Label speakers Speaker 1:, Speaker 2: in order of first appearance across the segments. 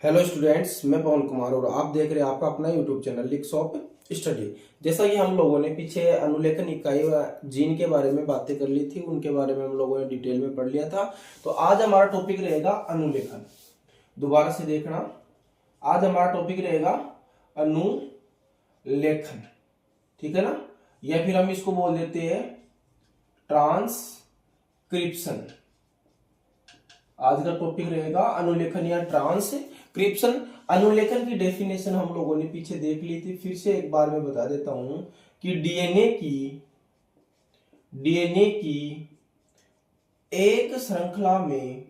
Speaker 1: Hello students, मैं पवन कुमार और आप देख रहे हैं आपका अपना यूट्यूब चैनल लिक्सॉप स्टडी। जैसा कि हम लोगों ने पीछे अनुलेखन इकाई व जीन के बारे में बातें कर ली थी, उनके बारे में हम लोगों ने डिटेल में पढ़ लिया था। तो आज हमारा टॉपिक रहेगा अनुलेखन। दोबारा से देखना, आज हमारा टॉपिक रहेगा अनुलेखन, ठीक है ना, या फिर हम इसको बोल देते हैं ट्रांसक्रिप्शन। आज का टॉपिक रहेगा अनुलेखन या ट्रांसक्रिप्शन। अनुलेखन की डेफिनेशन हम लोगों ने पीछे देख ली थी, फिर से एक बार मैं बता देता हूं कि डीएनए की एक श्रृंखला में,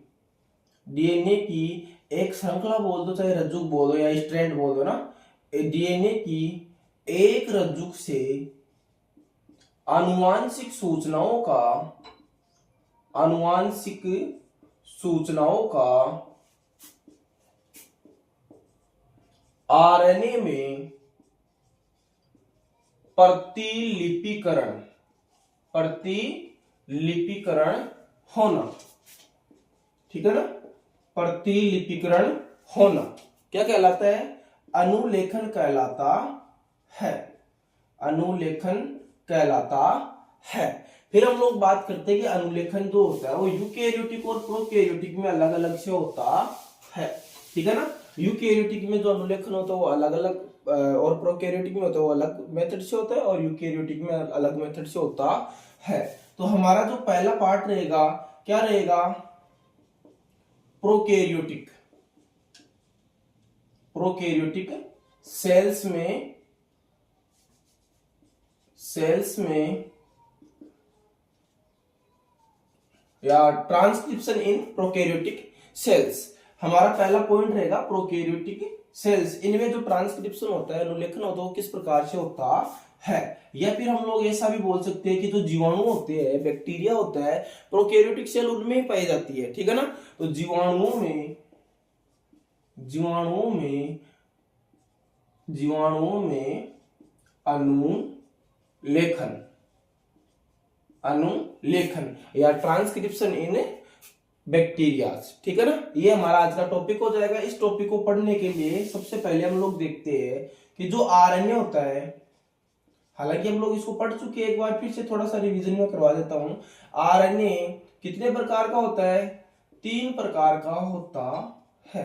Speaker 1: डीएनए की एक श्रृंखला बोल दो, चाहे रज्जुक बोल दो या स्ट्रैंड बोल दो ना, डीएनए की एक रज्जुक से आनुवांशिक सूचनाओं का आरएनए में प्रतिलिपिकरण होना, ठीक है ना, प्रतिलिपिकरण होना क्या कहलाता है? अनुलेखन कहलाता है, अनुलेखन कहलाता है। फिर हम लोग बात करते हैं कि अनुलेखन जो होता है वो यूकेरियोटिक और प्रोकैरियोटिक में अलग अलग से होता है, ठीक है ना। यूकेरियोटिक में जो अनुलेखन होता है वो अलग अलग और प्रोकैरियोटिक में होता है वो अलग मेथड से होता है और यूकेरियोटिक में अलग मेथड से होता है। तो हमारा जो पहला पार्ट रहेगा क्या रहेगा? प्रोकैरियोटिक। सेल्स में या ट्रांसक्रिप्शन इन प्रोकैरियोटिक सेल्स। हमारा पहला पॉइंट रहेगा प्रोकैरियोटिक सेल्स। इनमें जो ट्रांसक्रिप्शन होता है, अनुलेखन होता है, वो किस प्रकार से होता है। या फिर हम लोग ऐसा भी बोल सकते हैं कि जो जीवाणु होते हैं, बैक्टीरिया होता है, प्रोकैरियोटिक सेल उनमें ही पाई जाती है, ठीक है ना। तो जीवाणुओं में अनुलेखन या ट्रांसक्रिप्शन इन बैक्टीरियाज, ठीक है ना। ये हमारा आज का टॉपिक हो जाएगा। इस टॉपिक को पढ़ने के लिए सबसे पहले हम लोग देखते हैं कि जो आरएनए होता है, हालांकि हम लोग इसको पढ़ चुके हैं, एक बार फिर से थोड़ा सा रिवीजन में करवा देता हूं। आरएनए कितने प्रकार का होता है? 3 प्रकार का होता है,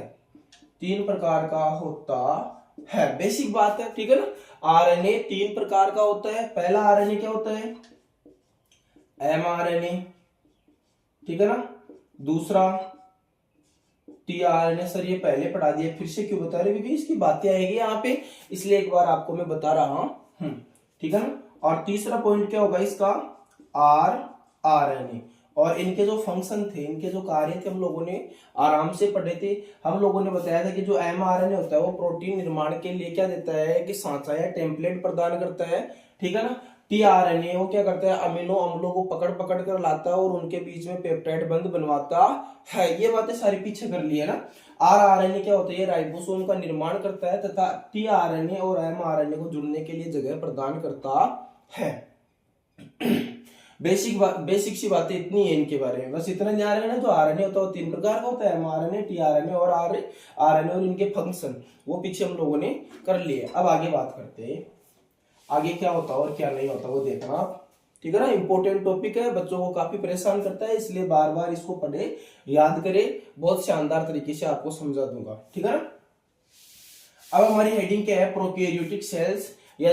Speaker 1: 3 प्रकार का होता है। बेसिक बात है, ठीक है ना। आरएनए 3 प्रकार का होता है। पहला आरएनए क्या होता है? एमआरएनए, ठीक है ना। दूसरा टीआरएनए। सर ये पहले पढ़ा दिया, फिर से क्यों बता रहे? क्योंकि इसकी बातें आएगी यहाँ पे, इसलिए एक बार आपको मैं बता रहा हूं, ठीक है ना। और तीसरा पॉइंट क्या होगा इसका? आरएनए। और इनके जो फंक्शन थे, इनके जो कार्य थे, हम लोगों ने आराम से पढ़े थे। हम लोगों ने बताया था कि जो एमआरएनए होता है वो प्रोटीन निर्माण के लिए क्या देता है कि सांचा या टेम्पलेट प्रदान करता है, ठीक है ना। टीआरएनए वो क्या करता है? अमीनो अम्लों को पकड़ कर लाता है और उनके बीच में पेप्टाइड बंध बनवाता है। ये बातें सारी पीछे कर ली है ना। आरआरएनए क्या होता है? ये राइबोसोम का निर्माण करता है तथा टीआरएनए और एमआरएनए को जुड़ने के लिए जगह प्रदान करता है। बेसिक सी बातें इतनी है इनके बारे में, बस इतना ध्यान रखना। जो आरएनए होता है वो 3 प्रकार का होता है, एमआरएनए, टीआरएनए और आरएनए, और इनके फंक्शन वो पीछे हम लोगों ने कर लिए। अब आगे बात करते हैं, आगे क्या होता है और क्या नहीं होता वो देखना आप, ठीक है ना। इंपॉर्टेंट टॉपिक है, बच्चों को काफी परेशान करता है, इसलिए बार बार इसको पढ़े, याद करे, बहुत शानदार तरीके से आपको समझा दूंगा, ठीक है ना। अब हमारी हेडिंग क्या है? प्रोकैरियोटिक सेल्स या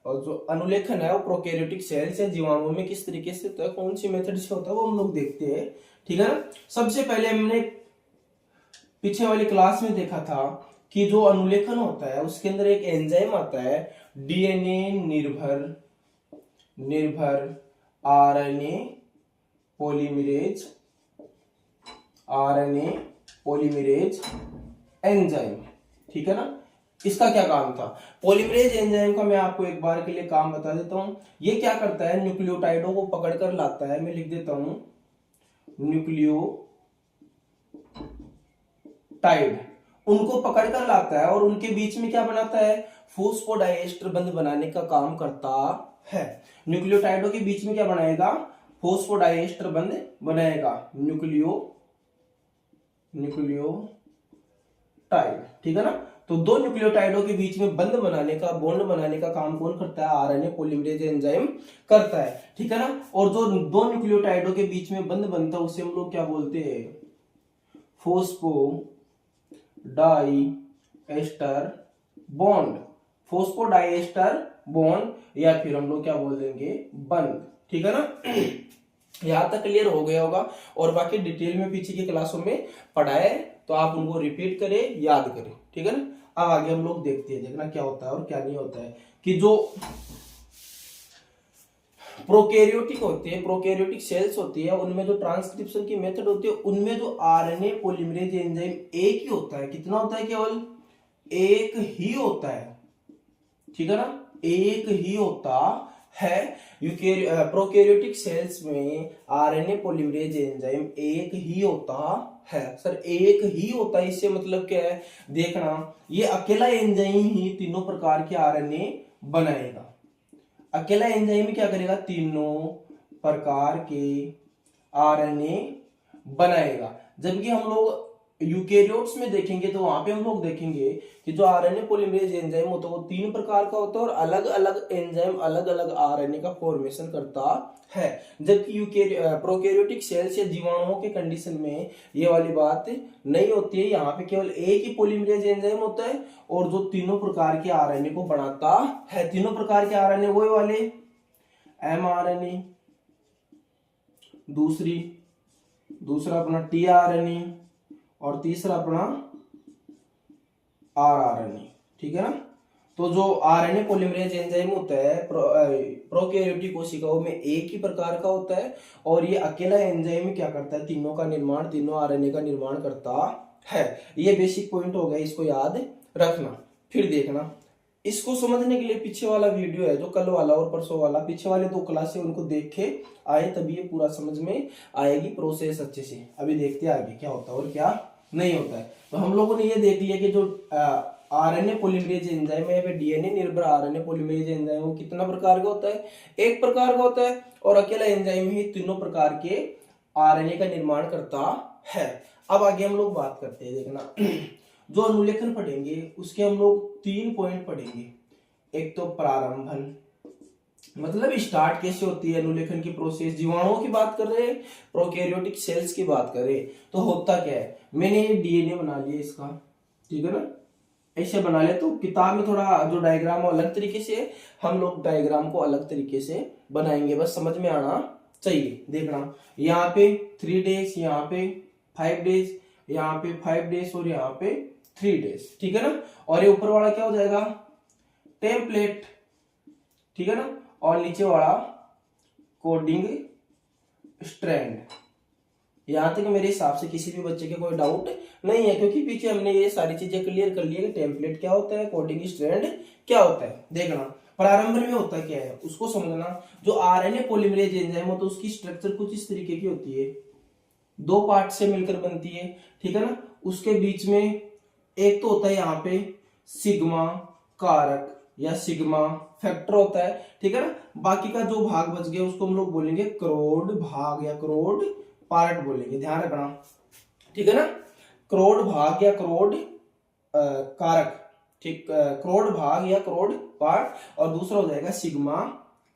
Speaker 1: और जो अनुलेखन है वो प्रोकैरियोटिक सेल्स या जीवाणुओं में किस तरीके से होता है, कौन सी मेथड से होता है, वो हम लोग देखते हैं, ठीक है ना। सबसे पहले हमने पीछे वाली क्लास में देखा था कि जो अनुलेखन होता है उसके अंदर एक एंजाइम आता है, डीएनए निर्भर आरएनए पॉलीमरेज एंजाइम, ठीक है ना। इसका क्या काम था? पॉलीमरेज एंजाइम का मैं आपको एक बार के लिए काम बता देता हूं। ये क्या करता है? न्यूक्लियोटाइडों को पकड़कर लाता है। मैं लिख देता हूं, न्यूक्लियोटाइड उनको पकड़कर लाता है और उनके बीच में क्या बनाता है? फॉस्फोडाइएस्टर बंध बनाने का काम करता है। न्यूक्लियोटाइडों के बीच में क्या बनाएगा? फॉस्फोडाइएस्टर बंध बनाएगा। न्यूक्लियोटाइड टाइड, ठीक है ना। तो दो न्यूक्लियोटाइडों के बीच में बंध बनाने का, बॉन्ड बनाने का काम कौन करता है? आरएनए पॉलीमरेज एंजाइम करता है, ठीक है ना। और जो दो न्यूक्लियोटाइडों के बीच में बंध बनता है उसे हम लोग क्या बोलते हैं? फोस्फोडाइएस्टर बॉन्ड, फोस्फोडाइएस्टर बॉन्ड, या फिर हम लोग क्या बोल देंगे? बंध, ठीक है ना। यहां तक क्लियर हो गया होगा, और बाकी डिटेल में पीछे की क्लासों में पढ़ा है, तो आप उनको रिपीट करें, याद करें, ठीक है ना। अब आगे हम लोग देखते हैं, देखना क्या होता है और क्या नहीं होता है। कि जो प्रोकैरियोटिक होते हैं, प्रोकैरियोटिक सेल्स होती है, उनमें जो ट्रांसक्रिप्शन की मेथड होती है, उनमें जो आरएनए पॉलीमरेज एंजाइम एक ही होता है। कितना होता है? केवल एक ही होता है, ठीक है ना, एक ही होता है। प्रोकैरियोटिक सेल्स में आरएनए पॉलीमरेज एंजाइम एक ही होता है। सर एक ही होता है, इससे मतलब क्या है? देखना, ये अकेला एंजाइम ही तीनों प्रकार के आरएनए बनाएगा। अकेला एंजाइम क्या करेगा? तीनों प्रकार के आरएनए बनाएगा। जबकि हम लोग यूकेरियोट्स में देखेंगे तो वहां पे हम लोग देखेंगे कि जो आरएनए पॉलीमरेज एंजाइम होता है वो तीन प्रकार का होता है, और अलग अलग एंजाइम अलग अलग आरएनए का फॉर्मेशन करता है। जबकि प्रोकैरियोटिक सेल्स या जीवाणुओं के कंडीशन में ये वाली बात नहीं होती है। यहाँ पे केवल एक ही पॉलीमरेज एंजाइम होता है, और जो तीनों प्रकार के आरएनए को बनाता है। तीनों प्रकार के आरएनए वो वाले एमआरएनए, दूसरा अपना टीआरएनए, और तीसरा अपना आरआरएनए, ठीक है ना। तो जो आरएनए पॉलीमरेज एंजाइम होता है प्रोकैरियोटिक कोशिकाओं में एक ही प्रकार का होता है, और ये अकेला एंजाइम क्या करता है? तीनों का निर्माण, तीनों आरएनए का निर्माण करता है। ये बेसिक पॉइंट हो गया, इसको याद रखना। फिर देखना, इसको समझने के लिए पीछे वाला वीडियो है जो कल वाला और परसों वाला, पीछे वाले दो क्लास है उनको देख के आए, तभी ये पूरा समझ में आएगी प्रोसेस अच्छे से। अभी देखते हैं आगे क्या होता है और क्या नहीं होता है। तो हम लोगों ने ये देख लिया कि जो आरएनए पॉलीमरेज एंजाइम है, डीएनए निर्भर आरएनए पॉलीमरेज एंजाइम वो कितना प्रकार का होता है? एक प्रकार का होता है, और अकेला एंजाइम ही तीनों प्रकार के आरएनए का निर्माण करता है। अब आगे हम लोग बात करते हैं, देखना जो अनुलेखन पढ़ेंगे उसके हम लोग 3 पॉइंट पढ़ेंगे। एक तो प्रारंभन, मतलब स्टार्ट कैसे होती है अनुलेखन की प्रोसेस। जीवाणुओं की बात कर रहे हैं, प्रोकैरियोटिक सेल्स की बात कर रहे हैं, तो होता क्या है? मैंने ये डीएनए बना लिया इसका, ठीक है ना, ऐसे बना ले। तो किताब में थोड़ा जो डायग्राम अलग तरीके से, हम लोग डायग्राम को अलग तरीके से बनाएंगे, बस समझ में आना चाहिए। देखना, यहाँ पे 3 डेज, यहाँ पे 5 डेज, यहाँ पे 5 डेज, और यहाँ पे 3 डेज, ठीक है ना। और ये ऊपर वाला क्या हो जाएगा? टेम्पलेट, ठीक है ना, और नीचे वाला कोडिंग स्ट्रैंड। यहां तक मेरे हिसाब से किसी भी बच्चे के कोई डाउट नहीं है, क्योंकि पीछे हमने ये सारी चीजें क्लियर कर ली है कि टेम्पलेट क्या होता है, कोडिंग स्ट्रैंड क्या होता है। देखना, प्रारंभ में होता क्या है उसको समझना। जो आरएनए पॉलीमरेज एंजाइम होता है उसकी स्ट्रक्चर कुछ इस तरीके की होती है, 2 पार्ट से मिलकर बनती है, ठीक है ना। उसके बीच में एक तो होता है यहाँ पे सिग्मा कारक या सिग्मा फैक्टर होता है, ठीक है ना। बाकी का जो भाग बच गया उसको हम लोग बोलेंगे क्रोड भाग या क्रोड पार्ट बोलेंगे, ध्यान रखना, ठीक है ना। क्रोड भाग या क्रोड कारक, ठीक, क्रोड भाग या क्रोड पार्ट, और दूसरा हो जाएगा सिग्मा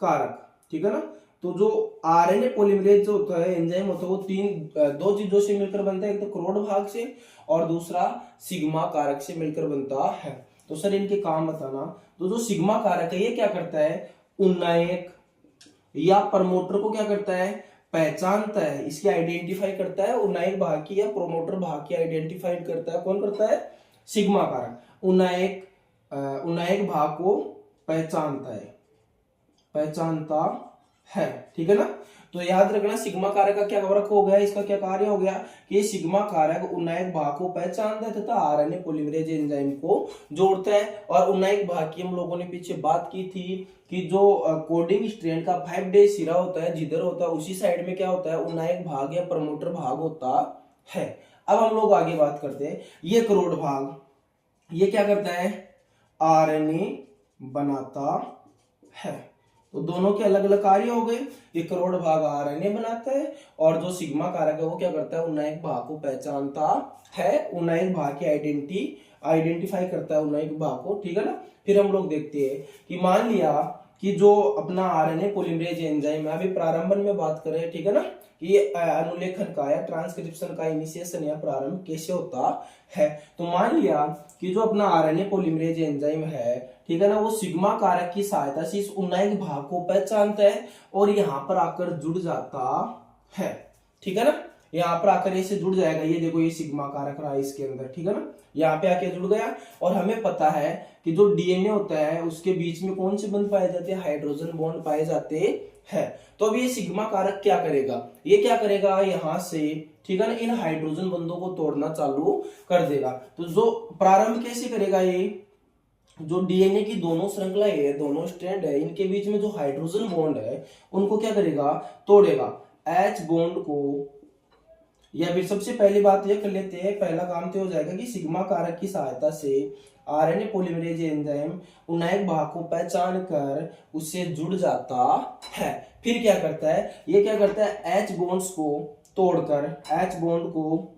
Speaker 1: कारक, ठीक है ना। तो जो आरएनए पॉलीमरेज जो होता है एंजाइम होता है वो दो चीजों से मिलकर बनता है, एक तो क्रोड भाग से और दूसरा सिग्मा कारक से मिलकर बनता है। तो सर इनके काम बताना। तो जो सिग्मा कारक है ये क्या करता है? उन्नायक या प्रमोटर को क्या करता है? पहचानता है, इसकी आइडेंटिफाई करता है। उन्नायक भाग की या प्रोमोटर भाग की आइडेंटिफाई करता है, कौन करता है? सिग्मा कारक। उन्नायक भाग को पहचानता है, ठीक है ना। तो याद रखना, सिग्मा कारक का क्या वर्क हो गया, इसका क्या कार्य हो गया कि सिग्मा कारक उन्नायक भाग को पहचानता है तथा आरएनए पॉलीमरेज एंजाइम को जोड़ता है। और उन्नायक भाग की हम लोगों ने पीछे बात की थी कि जो कोडिंग स्ट्रैंड का 5 डेज सिरा होता है, जिधर होता है उसी साइड में क्या होता है? उन्नायक भाग या प्रमोटर भाग होता है। अब हम लोग आगे बात करते हैं, ये क्रोड भाग ये क्या करता है? आरएनए बनाता है। तो दोनों के अलग अलग कार्य हो गए। ये क्रोड भाग आरएनए बनाता है, और जो सिग्मा कारक है वो क्या करता है? उन्नायक भाग को पहचानता है, उन्नायक भाग की आइडेंटिफाई करता है उन्नाइक भाग को, ठीक है ना। फिर हम लोग देखते हैं कि मान लिया कि जो अपना आरएनए पॉलीमरेज एंजाइम है, अभी प्रारंभन में बात कर रहे हैं, ठीक है ना, कि ये अनुलेखन का या ट्रांसक्रिप्शन का इनिशिएशन या प्रारंभ कैसे होता है। तो मान लिया कि जो अपना आरएनए पॉलीमरेज एंजाइम है, ठीक है ना, वो सिग्मा कारक की सहायता से इस उन्नाइक भाग को पहचानता है और यहाँ पर आकर जुड़ जाता है, ठीक है ना। यहाँ पर आकर ऐसे जुड़ जाएगा, ये देखो ये सिग्मा कारक रहा इसके अंदर, ठीक है ना, यहाँ पे आके जुड़ गया। और हमें पता है कि जो डीएनए होता है उसके बीच में कौन से बंध पाए जाते हैं, हाइड्रोजन बॉन्ड पाए जाते हैं। तो अब ये सिग्मा कारक क्या करेगा, ये क्या करेगा यहाँ से, ठीक है ना, इन हाइड्रोजन बंधों को तोड़ना चालू कर देगा। तो जो प्रारंभ कैसे करेगा, ये जो डीएनए की दोनों श्रृंखला है, दोनों स्ट्रैंड है, इनके बीच में जो हाइड्रोजन बॉन्ड है उनको क्या करेगा, तोड़ेगा। एच बॉन्ड को, या फिर सबसे पहली बात ये कर लेते हैं, पहला काम तो हो जाएगा कि सिग्मा कारक की सहायता से आरएनए पॉलीमरेज एंजाइम उन्नाइक भाग को पहचान कर उससे जुड़ जाता है। फिर क्या करता है, ये क्या करता है, एच बॉन्ड्स को तोड़कर, एच बॉन्ड को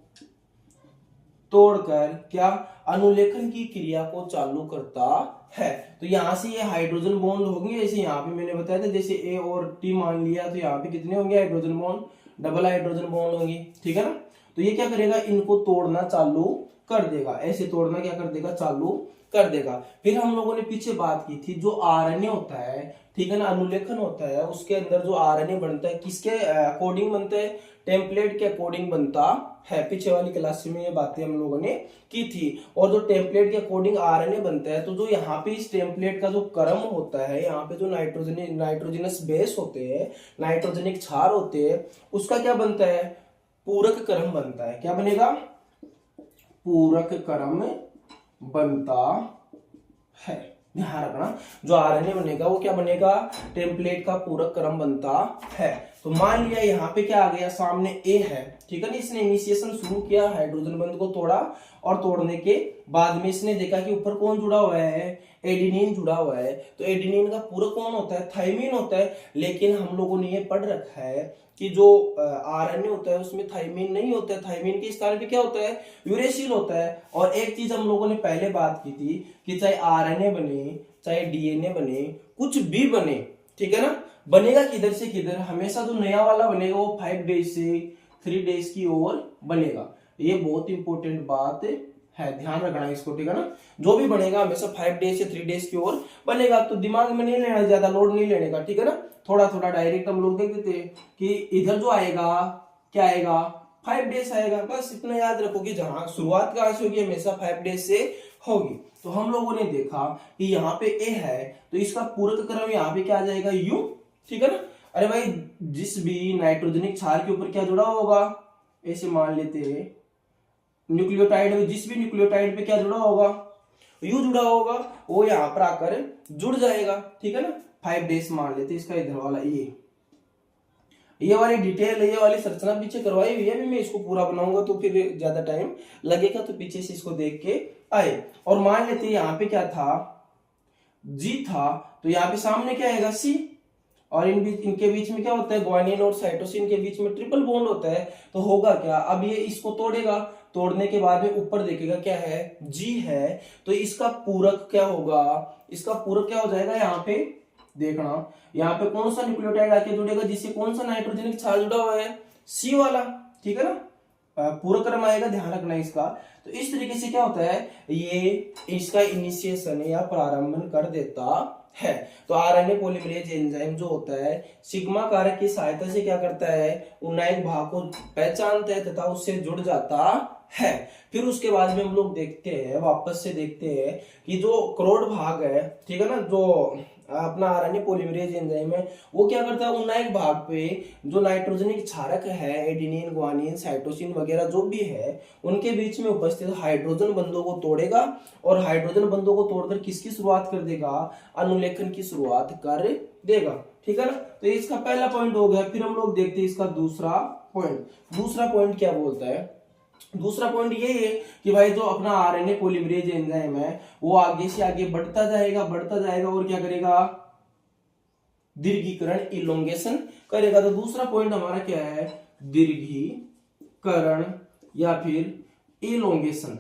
Speaker 1: तोड़कर क्या अनुलेखन की क्रिया को चालू करता है। तो यहां से ये हाइड्रोजन बॉन्ड होंगे, जैसे यहाँ पे मैंने बताया था, जैसे ए और टी मान लिया, तो यहाँ पे कितने होंगे hydrogen bond, double hydrogen bond होंगे, ठीक है ना। तो ये क्या करेगा, इनको तोड़ना चालू कर देगा, ऐसे तोड़ना क्या कर देगा, चालू कर देगा। फिर हम लोगों ने पीछे बात की थी, जो आरएनए होता है, ठीक है ना, अनुलेखन होता है, उसके अंदर जो आरएनए बनता है किसके अकॉर्डिंग बनता है, टेम्पलेट के अकॉर्डिंग बनता है। पीछे वाली क्लास में ये बातें हम लोगों ने की थी। और जो टेम्पलेट के अकॉर्डिंग आरएनए बनता है, तो जो यहाँ पे इस टेम्पलेट का जो क्रम होता है, यहाँ पे जो नाइट्रोजनस बेस होते हैं, नाइट्रोजनिक क्षार होते हैं, उसका क्या बनता है, पूरक क्रम बनता है। क्या बनेगा, पूरक क्रम बनता है। ध्यान रखना, जो आरएनए बनेगा वो क्या बनेगा, टेम्पलेट का पूरक क्रम बनता है। तो मान लिया यहाँ पे क्या आ गया, सामने ए है, ठीक है ना, इसने इनिशिएशन शुरू किया, हाइड्रोजन बंध को तोड़ा, और तोड़ने के बाद में इसने देखा कि ऊपर कौन जुड़ा हुआ है, एडिनिन जुड़ा हुआ है। तो एडिनिन का पूरक कौन होता है, थाइमिन होता है। लेकिन हम लोगों ने ये पढ़ रखा है कि जो आरएनए होता है उसमें थाइमिन नहीं होता है, थाइमिन के स्थान पे क्या होता है, यूरेसिल होता है। और एक चीज हम लोगों ने पहले बात की थी कि चाहे आरएनए बने, चाहे डीएनए बने, कुछ भी बने, ठीक है ना, बनेगा किधर से किधर, हमेशा जो नया वाला बनेगा वो 5 डेज से 3 डेज की ओर बनेगा। ये बहुत इंपॉर्टेंट बात है, ध्यान रखना इसको, ठीक है ना। जो भी बनेगा हमेशा 5 डेज से 3 डेज की ओर बनेगा। तो दिमाग में नहीं लेना, ज्यादा लोड नहीं लेने का, ठीक है ना। थोड़ा थोड़ा डायरेक्ट हम लोग देख देते हैं कि इधर जो आएगा क्या आएगा, 5 डेज आएगा। बस इतना याद रखो कि जहां शुरुआत कहां से होगी, हमेशा 5 डेज से होगी। तो हम लोगों ने देखा कि यहाँ पे ए है, तो इसका पूरक क्रम यहाँ पे क्या आ जाएगा, यू, ठीक है ना। अरे भाई, जिस भी नाइट्रोजनिक क्षार के ऊपर क्या जुड़ा होगा, ऐसे मान लेते हैं न्यूक्लियोटाइड में, जिस भी न्यूक्लियोटाइड पे क्या जुड़ा होगा, यू जुड़ा होगा, वो यहाँ पर आकर जुड़ जाएगा, ठीक है ना। 5 डेज मान लेते इसका, इधर वाला ये वाली डिटेल, ये वाली संरचना पीछे करवाई हुई है। अभी मैं इसको पूरा बनाऊंगा तो फिर ज्यादा टाइम लगेगा, तो पीछे से इसको देख के आए। और मान लेते यहाँ पे क्या था, जी था, तो यहाँ पे सामने क्या आएगा, सी। और इनके बीच में क्या होता है, ग्वानिन और साइटोसिन के बीच में ट्रिपल बॉन्ड होता है। तो होगा क्या, अब ये इसको तोड़ेगा, तोड़ने के बाद में ऊपर देखेगा क्या है, जी है। तो इसका पूरक क्या होगा, इसका पूरक क्या हो जाएगा, यहाँ पे देखना, यहाँ पे कौन सा न्यूक्लियोटाइड आके जुड़ेगा, जिससे कौन सा नाइट्रोजनिक क्षार जुड़ा हुआ है, सी वाला, ठीक है ना। पूरक क्रम आएगा, ध्यान रखना इसका। तो इस तरीके से क्या होता है, ये इसका इनिशिएशन या प्रारंभन कर देता है। तो आरएनए पॉलीमरेज एंजाइम जो होता है, सिग्मा कारक की सहायता से क्या करता है, उन्नाइक भाग को पहचानता है तथा उससे जुड़ जाता है। फिर उसके बाद में हम लोग देखते हैं, वापस से देखते हैं कि जो क्रोड भाग है, ठीक है ना, जो अपना आरएनए पॉलीमरेज एंजाइम है, वो क्या करता है, उन्नाइक भाग पे जो नाइट्रोजनिक क्षारक है, एडिनिन, ग्वानिन, साइटोसिन वगैरह जो भी है, उनके बीच में उपस्थित हाइड्रोजन बंधों को तोड़ेगा। और हाइड्रोजन बंधों को तोड़कर किसकी शुरुआत कर देगा, अनुलेखन की शुरुआत कर देगा, ठीक है ना। तो इसका पहला पॉइंट हो गया। फिर हम लोग देखते हैं इसका दूसरा पॉइंट। दूसरा पॉइंट क्या बोलता है, दूसरा पॉइंट ये है कि भाई जो अपना आरएनए पॉलीमरेज एंजाइम है वो आगे से आगे बढ़ता जाएगा, बढ़ता जाएगा, और क्या करेगा, दीर्घीकरण, इलोंगेशन करेगा। तो दूसरा पॉइंट हमारा क्या है, दीर्घीकरण या फिर इलोंगेशन,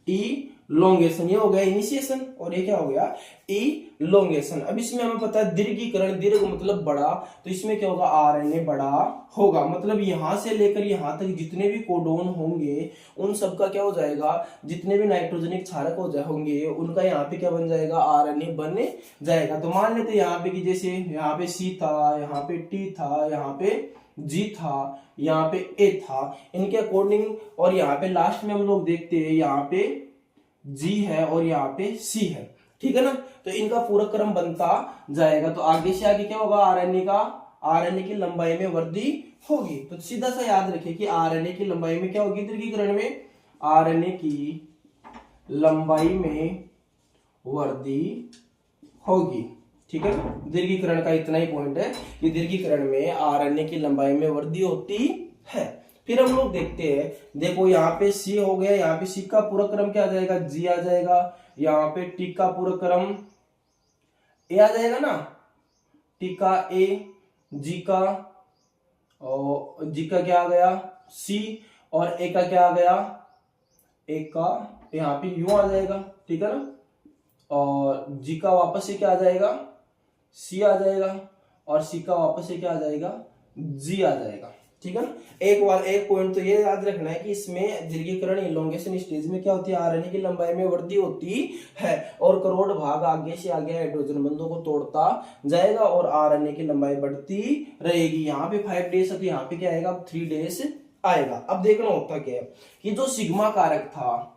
Speaker 1: इलोंगेशन, ये हो गया इनिशिएशन और ये क्या हो गया इलोंगेशन। अब इसमें हमें पता है दीर्घीकरण, दीर्घ मतलब बड़ा, तो इसमें क्या होगा आरएनए बड़ा होगा, मतलब यहां से लेकर यहां तक जितने भी कोडोन होंगे उन सबका क्या हो जाएगा, जितने भी नाइट्रोजनिक क्षारक होंगे उनका यहाँ पे क्या बन जाएगा आरएनए बन जाएगा। तो मान लेते यहाँ पे कि जैसे यहाँ पे सी था, यहाँ पे टी था, यहाँ पे जी था, यहाँ पे ए था, इनके अकॉर्डिंग, और यहाँ पे लास्ट में हम लोग देखते हैं यहाँ पे जी है और यहाँ पे सी है, ठीक है ना। तो इनका पूरा क्रम बनता जाएगा, तो आगे से आगे क्या होगा आरएनए की लंबाई में वृद्धि होगी। तो सीधा सा याद रखिए कि आरएनए की लंबाई में क्या होगी दीर्घीकरण में, आरएनए की लंबाई में वृद्धि होगी, ठीक है। दीर्घीकरण का इतना ही पॉइंट है कि दीर्घीकरण में आरएनए की लंबाई में वृद्धि होती है। फिर हम लोग देखते हैं, देखो यहाँ पे सी हो गया, यहाँ पे सी का पूरा क्रम क्या आ जाएगा जी आ जाएगा, यहाँ पे टी का पूरा क्रम ए आ जाएगा ना, टी का ए, जी का, और जी का क्या आ गया सी, और ए का क्या आ गया ए का यहाँ पे यू आ जाएगा, ठीक है ना, और जी का वापस से क्या आ जाएगा सी आ जाएगा, और सी का वापस से क्या आ जाएगा जी आ जाएगा, ठीक है ना। एक पॉइंट तो ये याद रखना है कि इसमें दीर्घीकरण इलोंगेशन स्टेज में क्या होती है आरएनए की लंबाई में वृद्धि होती है, और करोड़ भाग आगे से आगे हाइड्रोजन बंधों को तोड़ता जाएगा और आरएनए की लंबाई बढ़ती रहेगी। यहाँ पे 5 डेज है तो यहाँ पे क्या आएगा 3 डेज आएगा। अब देखना होता क्या है कि जो सिग्मा कारक था,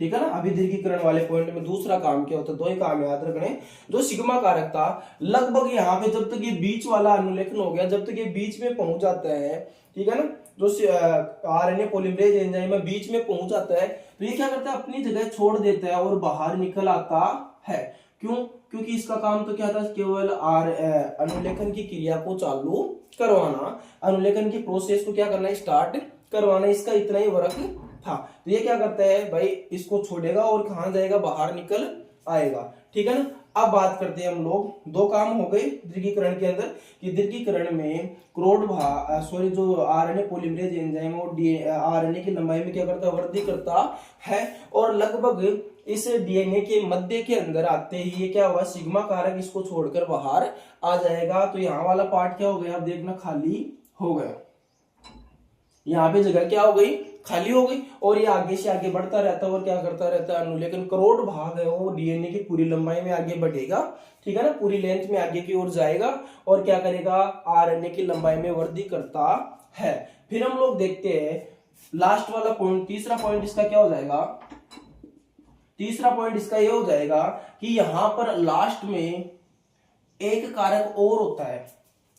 Speaker 1: ठीक है ना, अभी दीर्घीकरण वाले पॉइंट में दूसरा काम क्या होता है, 2 ही काम याद रखने। जो सिग्मा कारक था लगभग यहाँ पे जब तक ये बीच वाला अनुलेखन हो गया, जब तक ये बीच में पहुंच जाता है, ठीक है ना, जो आरएनए पॉलीमरेज एंजाइम में बीच में पहुंच जाता है तो ये क्या करता है अपनी जगह छोड़ देता है और बाहर निकल आता है। क्यों? क्योंकि इसका काम तो क्या था केवल अनुलेखन की क्रिया को चालू करवाना, अनुलेखन की प्रोसेस को क्या करना स्टार्ट करवाना, इसका इतना ही वर्क था। तो ये क्या करता है भाई इसको छोड़ेगा और कहां जाएगा बाहर निकल आएगा, ठीक है ना। अब बात करते हैं हम लोग, 2 काम हो गए दीर्घीकरण के अंदर कि दीर्घीकरण में जो आरएनए पॉलीमरेज एंजाइम और आरएनए की लंबाई में क्या करता है वृद्धि करता है, और लगभग इस डीएनए के मध्य के अंदर आते ही ये क्या होगा सिग्मा कारक इसको छोड़कर बाहर आ जाएगा। तो यहाँ वाला पार्ट क्या हो गया आप देखना खाली हो गया, यहाँ पे जगह क्या हो गई खाली हो गई, और ये आगे से आगे बढ़ता रहता है और क्या करता रहता है अनुलेखन करोड़ भाग है वो डीएनए की पूरी लंबाई में आगे बढ़ेगा, ठीक है ना, पूरी लेंथ में आगे की ओर जाएगा और क्या करेगा आरएनए की लंबाई में वृद्धि करता है। फिर हम लोग देखते हैं लास्ट वाला पॉइंट, तीसरा पॉइंट इसका क्या हो जाएगा, तीसरा पॉइंट इसका ये हो जाएगा कि यहां पर लास्ट में एक कारक और होता है,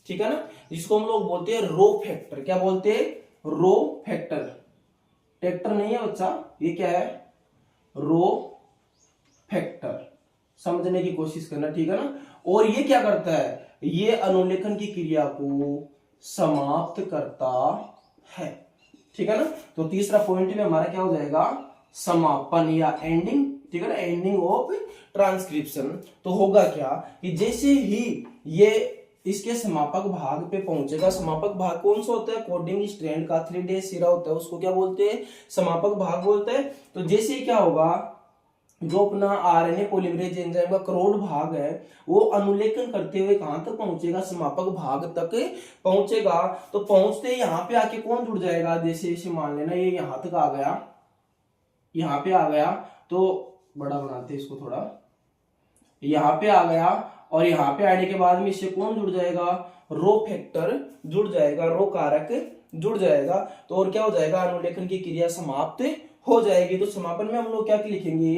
Speaker 1: ठीक है ना, जिसको हम लोग बोलते हैं रो फैक्टर। क्या बोलते हैं रो फैक्टर, ट्रैक्टर नहीं है बच्चा, ये क्या है रो फैक्टर, समझने की कोशिश करना, ठीक है ना। और ये क्या करता है ये अनुलेखन की क्रिया को समाप्त करता है, ठीक है ना। तो तीसरा पॉइंट में हमारा क्या हो जाएगा समापन या एंडिंग, ठीक है ना, एंडिंग ऑफ ट्रांसक्रिप्शन। तो होगा क्या कि जैसे ही ये इसके समापक भाग पे पहुंचेगा, समापक भाग कौन सा होता है कोडिंग स्ट्रैंड का 3 डेज सिरा होता है उसको क्या बोलते हैं समापक भाग बोलते हैं। तो जैसे ही क्या होगा जो अपना आरएनए पॉलीमरेज एंजाइम का करोड़ भाग है वो अनुलेखन करते हुए कहां तक पहुंचेगा समापक भाग तक पहुंचेगा। तो पहुंचते यहाँ पे आके कौन जुड़ जाएगा, जैसे इसे मान लेना ये यहां तक आ गया, यहाँ पे आ गया, तो बड़ा बनाते हैं इसको थोड़ा, यहाँ पे आ गया और यहाँ पे आने के बाद में इससे कौन जुड़ जाएगा रो फैक्टर जुड़ जाएगा, रो कारक जुड़ जाएगा। तो और क्या हो जाएगा अनुलेखन की क्रिया समाप्त हो जाएगी। तो समापन में हम लोग क्या लिखेंगे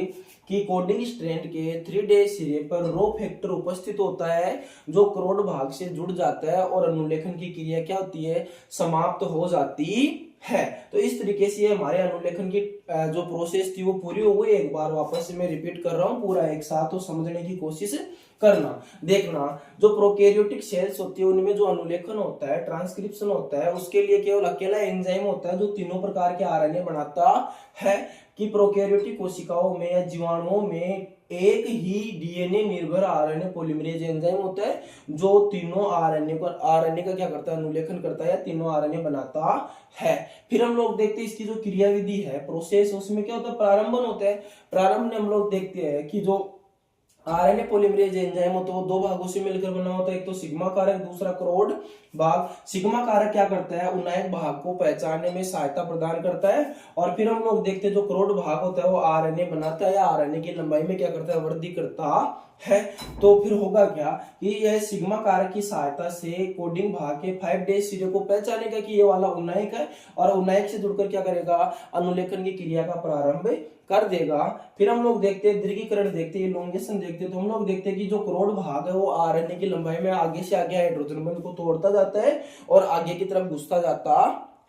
Speaker 1: कि कोडिंग स्ट्रैंड के 3 डेज सिरे पर रो फैक्टर उपस्थित होता है जो करोड़ भाग से जुड़ जाता है और अनुलेखन की क्रिया क्या होती है समाप्त हो जाती है। तो इस तरीके से हमारे अनुलेखन की जो प्रोसेस थी वो पूरी हो गई। एक बार वापस से मैं रिपीट कर रहा हूँ पूरा एक साथ तो समझने की कोशिश करना। देखना जो प्रोकैरियोटिक सेल्स होती है उनमें जो अनुलेखन होता है ट्रांसक्रिप्शन होता है उसके लिए केवल अकेला एंजाइम होता है जो तीनों प्रकार के आरएनए बनाता है। कि प्रोकैरियोटिक कोशिकाओं में या जीवाणुओं में एक ही डीएनए निर्भर आरएनए पॉलीमरेज एंजाइम होता है जो तीनों आरएनए का क्या करता है, अनुलेखन करता है या तीनों आरएनए बनाता है। फिर हम लोग देखते हैं इसकी जो क्रियाविधि है, प्रोसेस, उसमें क्या होता है, प्रारंभन होता है। प्रारंभ में हम लोग देखते हैं कि जो आरएनए पॉलीमरेज एंजाइम होता है वो दो भागों से मिलकर बना होता है, एक तो सिग्मा कारक, दूसरा क्रोड भाग। सिग्मा कारक क्या करता है, उन्नयक भाग को पहचानने में सहायता प्रदान करता है, और फिर हम लोग देखते हैं जो क्रोड भाग होता है वो आरएनए बनाता है या आरएनए की लंबाई में क्या करता है, वृद्धि करता है। तो फिर होगा क्या कि यह सिग्मा कारक की सहायता से कोडिंग भाग के 5' सिरे को पहचानेगा कि ये वाला उन्नयक है, और उन्नयक से जुड़कर क्या करेगा, अनुलेखन की क्रिया का प्रारंभ कर देगा। फिर हम लोग देखते हैं दीर्घीकरण, देखते हैं इलोंगेशन देखते हैं, तो हम लोग देखते हैं कि जो क्रोड भाग है वो आरएनए की लंबाई में आगे से आगे हाइड्रोजन बंध को तोड़ता जाता है और आगे की तरफ घुसता जाता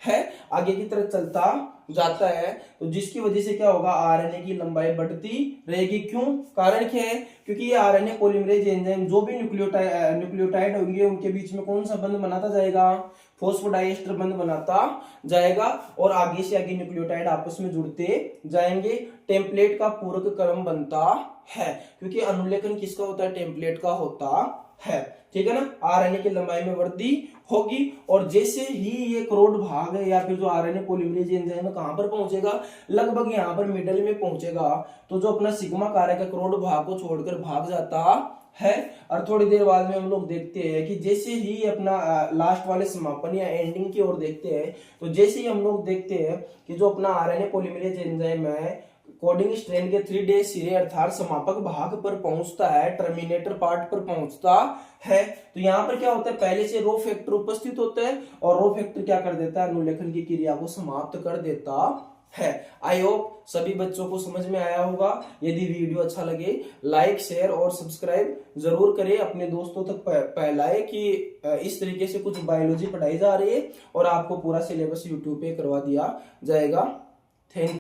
Speaker 1: है, आगे की तरफ चलता जाता है। तो जिसकी वजह से क्या होगा, आरएनए की लंबाई बढ़ती रहेगी। क्यों, कारण क्या है, क्योंकि ये आरएनए पॉलीमरेज एंजाइम जो भी न्यूक्लियोटाइड होंगे उनके बीच में कौन सा बंध बनाता जाएगा, फॉस्फोडाइएस्टर बंध बनाता जाएगा, और आगे से आगे न्यूक्लियोटाइड आपस में जुड़ते जाएंगे। टेम्पलेट का पूरक क्रम बनता है, क्योंकि अनुलेखन किसका होता है, टेम्पलेट का होता है, ठीक है ना। आरएनए की लंबाई में वृद्धि होगी, और जैसे ही ये क्रोड भाग है या फिर जो आरएनए पॉलीमरेज एंजाइम कहां पर पहुंचेगा, लगभग यहां पर मिडल में पहुंचेगा, तो जो अपना सिग्मा कारक है क्रोड भाग को छोड़कर भाग जाता है। और थोड़ी देर बाद में हम लोग देखते हैं कि जैसे ही अपना लास्ट वाले समापन या एंडिंग की ओर देखते हैं, तो जैसे ही हम लोग देखते हैं कि जो अपना आरएनए पॉलीमरेज एंजाइम है कोडिंग स्ट्रैंड के 3' सिरे अर्थात समापक भाग पर पहुंचता है, टर्मिनेटर पार्ट पर पहुंचता है, तो यहाँ पर क्या होता है, पहले से रो फैक्टर उपस्थित होता है, और रो फैक्टर क्या कर देता है, अनुलेखन की क्रिया को समाप्त कर देता है। आई होप सभी बच्चों को समझ में आया होगा। यदि वीडियो अच्छा लगे लाइक, शेयर और सब्सक्राइब जरूर करें, अपने दोस्तों तक फैलाएं कि इस तरीके से कुछ बायोलॉजी पढ़ाई जा रही है और आपको पूरा सिलेबस यूट्यूब पे करवा दिया जाएगा। थैंक